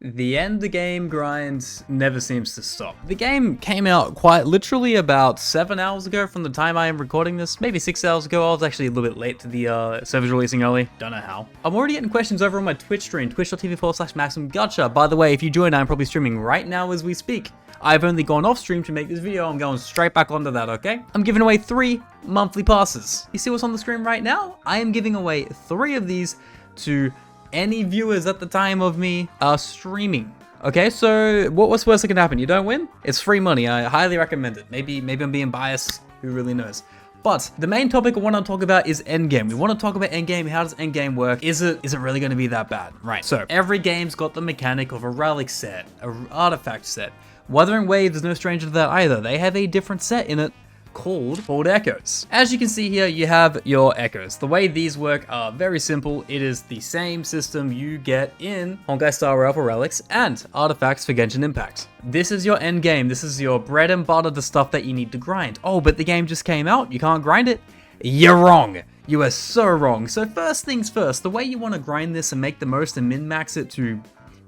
The end game grind never seems to stop. The game came out quite literally about 7 hours ago from the time I am recording this. Maybe 6 hours ago. I was actually a little bit late to the servers releasing early. Don't know how. I'm already getting questions over on my Twitch stream, twitch.tv/MaximGotcha. By the way, if you join, I'm probably streaming right now as we speak. I've only gone off stream to make this video. I'm going straight back onto that, okay? I'm giving away 3 monthly passes. You see what's on the screen right now? I am giving away 3 of these to any viewers at the time of me streaming. Okay, so what's worse that can happen? You don't win? It's free money. I highly recommend it. Maybe I'm being biased. Who really knows? But the main topic I want to talk about is endgame. We want to talk about endgame. How does endgame work? Is it really going to be that bad? Right. So every game's got the mechanic of a relic set, an artifact set. Wuthering Waves is no stranger to that either. They have a different set in it called echoes. As you can see here, you have your echoes. The way these work are very simple. It is the same system you get in Honkai Star Rail for relics and artifacts for Genshin Impact. This is your end game. This is your bread and butter, the stuff that you need to grind. Oh, but the game just came out. You can't grind it? You're wrong. You are so wrong. So first things first, the way you want to grind this and make the most and min-max it to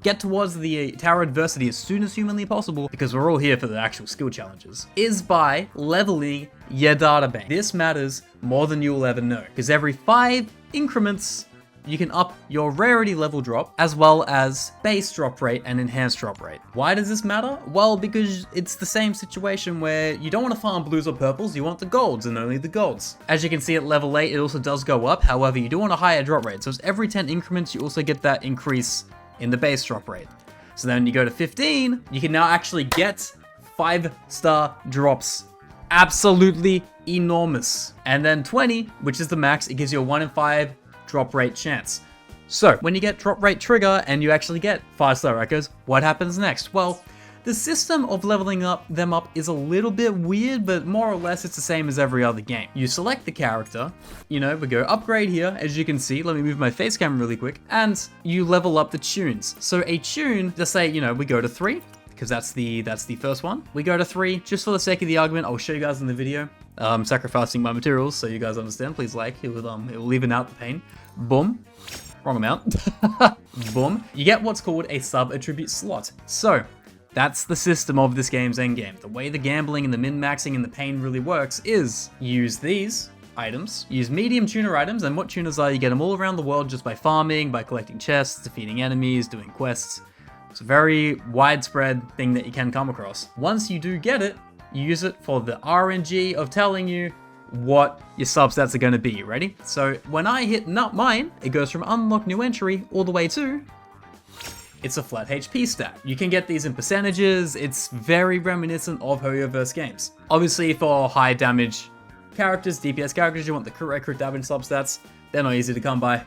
get towards the Tower Adversity as soon as humanly possible, because we're all here for the actual skill challenges, is by leveling your data bank. This matters more than you'll ever know, because every 5 increments, you can up your rarity level drop, as well as base drop rate and enhanced drop rate. Why does this matter? Well, because it's the same situation where you don't want to farm blues or purples, you want the golds and only the golds. As you can see at level 8, it also does go up, however, you do want a higher drop rate. So it's every 10 increments, you also get that increase in the base drop rate. So then you go to 15, you can now actually get 5-star drops. Absolutely enormous. And then 20, which is the max, it gives you a 1 in 5 drop rate chance. So when you get drop rate trigger and you actually get 5-star echoes, what happens next? Well, the system of leveling them up is a little bit weird, but more or less it's the same as every other game. You select the character, we go upgrade here, as you can see. Let me move my face cam really quick, and you level up the tunes. So a tune, just say, we go to 3, because that's the first one. We go to 3, just for the sake of the argument. I'll show you guys in the video. Sacrificing my materials so you guys understand. Please like, it will even out the pain. Boom. Wrong amount. Boom. You get what's called a sub-attribute slot. So that's the system of this game's endgame. The way the gambling and the min-maxing and the pain really works is use these items, use medium tuner items, and what tuners are, you get them all around the world just by farming, by collecting chests, defeating enemies, doing quests. It's a very widespread thing that you can come across. Once you do get it, you use it for the RNG of telling you what your substats are going to be. Ready? So when I hit mine, it goes from unlock new entry all the way to it's a flat HP stat. You can get these in percentages. It's very reminiscent of Hoyoverse games. Obviously, for high damage characters, DPS characters, you want the correct damage substats. They're not easy to come by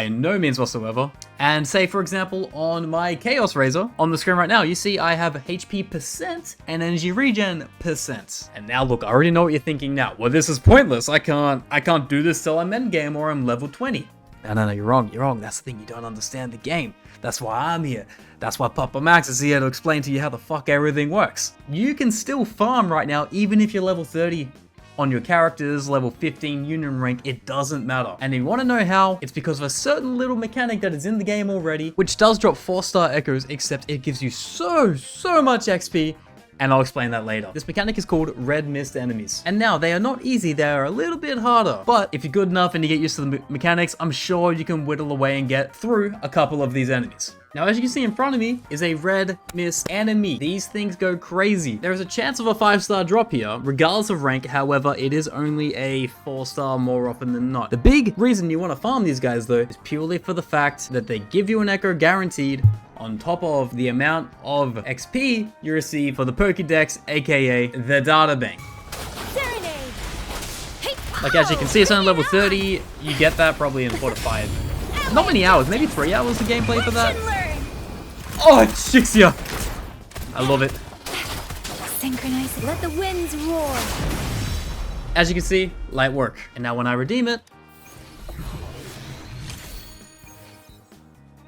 no means whatsoever. And say, for example, on my Chaos Razor, on the screen right now, you see I have HP percent and energy regen percent. And now look, I already know what you're thinking now. Well, this is pointless. I can't do this till I'm endgame or I'm level 20. No, you're wrong. You're wrong. That's the thing. You don't understand the game. That's why I'm here. That's why Papa Max is here to explain to you how the fuck everything works. You can still farm right now, even if you're level 30 on your characters, level 15 union rank, it doesn't matter. And if you want to know how, it's because of a certain little mechanic that is in the game already, which does drop 4-star echoes, except it gives you so much XP. And I'll explain that later. This mechanic is called Red Mist enemies. And now, they are not easy, they are a little bit harder. But if you're good enough and you get used to the mechanics, I'm sure you can whittle away and get through a couple of these enemies. Now, as you can see in front of me is a Red Mist enemy. These things go crazy. There is a chance of a 5-star drop here, regardless of rank. However, it is only a 4-star more often than not. The big reason you want to farm these guys, though, is purely for the fact that they give you an echo guaranteed on top of the amount of XP you receive for the Pokédex, aka the data bank. Like, as you can see, it's only level 30. You get that probably in 4 to 5. Not many hours, maybe 3 hours of gameplay for that. Oh, it shicks ya! I love it. Synchronize. Let the winds roar. As you can see, light work. And now when I redeem it,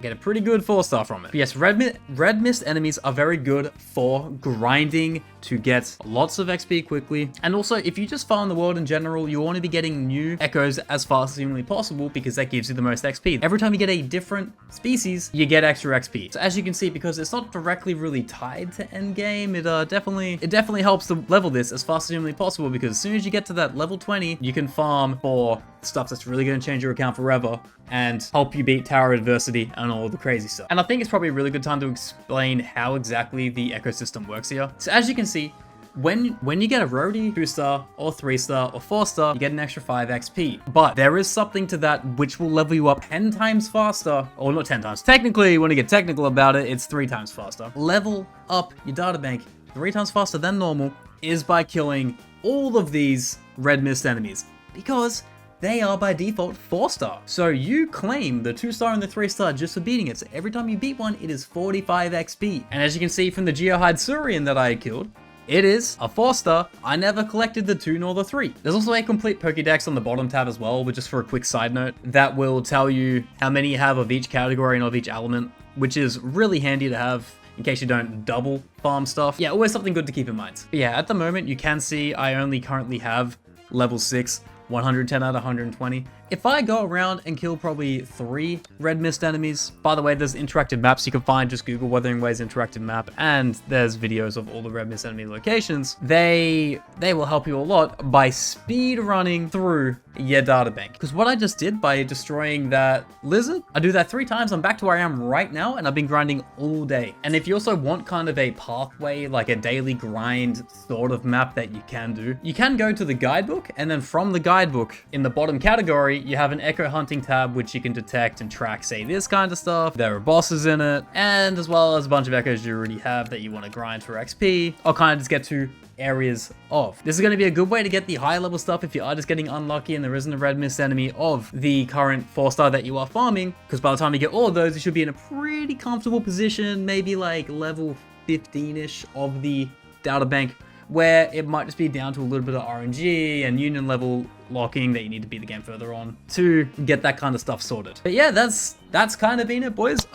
Get a pretty good 4-star from it. But yes, red mist enemies are very good for grinding to get lots of XP quickly. And also, if you just farm the world in general, you want to be getting new echoes as fast as humanly possible because that gives you the most XP. Every time you get a different species, you get extra XP. So as you can see, because it's not directly really tied to endgame, it definitely helps to level this as fast as humanly possible, because as soon as you get to that level 20, you can farm for stuff that's really going to change your account forever and help you beat tower adversity and all the crazy stuff. And I think it's probably a really good time to explain how exactly the ecosystem works here. So as you can see, when you get a roadie 2-star or 3-star or 4-star, you get an extra 5 XP. But there is something to that which will level you up 10 times faster, or not 10 times. Technically, when you get technical about it, it's 3 times faster. Level up your databank 3 times faster than normal is by killing all of these red mist enemies, because they are by default 4-star. So you claim the 2-star and the 3-star just for beating it. So every time you beat one, it is 45 XP. And as you can see from the Geohide Surian that I killed, it is a 4-star. I never collected the 2 nor the 3. There's also a complete Pokédex on the bottom tab as well, but just for a quick side note, that will tell you how many you have of each category and of each element, which is really handy to have in case you don't double farm stuff. Yeah, always something good to keep in mind. But yeah, at the moment, you can see I only currently have level 6, 110 out of 120. If I go around and kill probably 3 red mist enemies, by the way, there's interactive maps you can find, just Google Wuthering Waves interactive map, and there's videos of all the red mist enemy locations. They will help you a lot by speed running through your databank. Because what I just did by destroying that lizard, I do that 3 times, I'm back to where I am right now, and I've been grinding all day. And if you also want kind of a pathway, like a daily grind sort of map that you can do, you can go to the guidebook, and then from the guidebook, in the bottom category, you have an echo hunting tab, which you can detect and track, say, this kind of stuff. There are bosses in it, and as well as a bunch of echoes you already have that you want to grind for XP, or kind of just get to areas of. This is going to be a good way to get the higher level stuff if you are just getting unlucky and there isn't a red mist enemy of the current 4-star that you are farming, because by the time you get all of those, you should be in a pretty comfortable position, maybe like level 15-ish of the data bank, where it might just be down to a little bit of RNG and union level locking that you need to beat the game further on to get that kind of stuff sorted. But yeah, that's kind of been it, boys.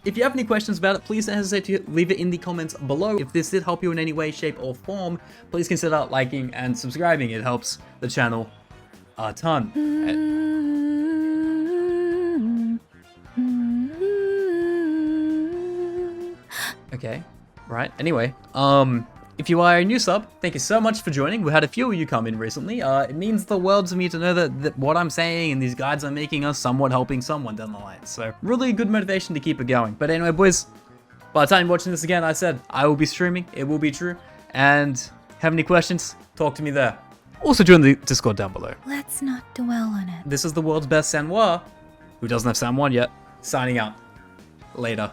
If you have any questions about it, please don't hesitate to leave it in the comments below. If this did help you in any way, shape, or form, please consider liking and subscribing. It helps the channel a ton. Okay, right. Anyway, if you are a new sub, thank you so much for joining. We had a few of you come in recently. It means the world to me to know that what I'm saying and these guides I'm making are somewhat helping someone down the line. So really good motivation to keep it going. But anyway, boys, by the time you're watching this again, I said I will be streaming. It will be true. And have any questions? Talk to me there. Also join the Discord down below. Let's not dwell on it. This is the world's best Sanoir, who doesn't have San 1 yet, signing out. Later.